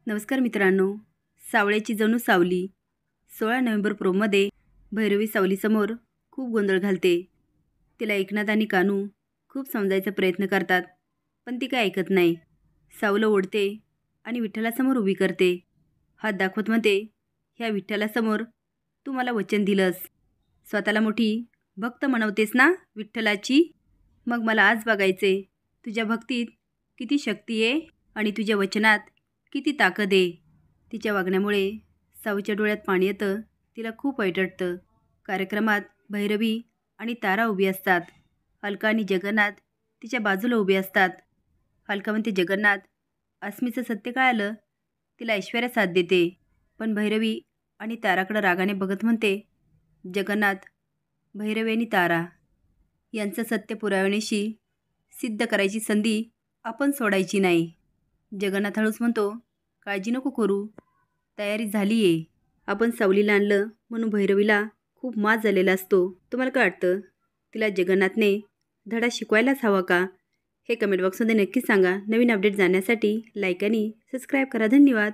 नमस्कार मित्रांनो, सावळ्याची जणू सावली 16 नोव्हेंबर प्रोमध्ये भैरवी सावलीसमोर खूप गोंधळ घालते. तिला एकनाथ आणि कानू खूप समजायचा प्रयत्न करतात, पण ती काय ऐकत नाही. सावलं ओढते आणि विठ्ठलासमोर उभी करते. हात दाखवत म्हणते, ह्या विठ्ठलासमोर तू मला वचन दिलंस. स्वतःला मोठी भक्त म्हणवतेस ना विठ्ठलाची. मग मला आज बघायचे तुझ्या भक्तीत किती शक्ती आहे आणि तुझ्या वचनात किती ताकद आहे. तिच्या वागण्यामुळे सावूच्या डोळ्यात पाणी येतं. तिला खूप वाईट वाटतं. कार्यक्रमात भैरवी आणि तारा उभी असतात. अलका आणि जगन्नाथ तिच्या बाजूला उभे असतात. अलका म्हणते, जगन्नाथ, अस्मीचं सत्य कळालं. तिला ऐश्वर्या साथ देते. पण भैरवी आणि ताराकडं रागाने बघत म्हणते, जगन्नाथ, भैरवी आणि तारा यांचं सत्य पुराव्यानिशी सिद्ध करायची संधी आपण सोडायची नाही. जगन्नाथ हळूच म्हणतो, काळजी नको करू, तयारी झाली आहे. आपण सावलीला आणलं म्हणून भैरवीला खूप माज झालेला असतो. तुम्हाला काय वाटतं? तिला जगन्नाथने धडा शिकवायलाच हवा का? हे कमेंट बॉक्समध्ये नक्की सांगा. नवीन अपडेट जाण्यासाठी लाईक आणि सबस्क्राईब करा. धन्यवाद.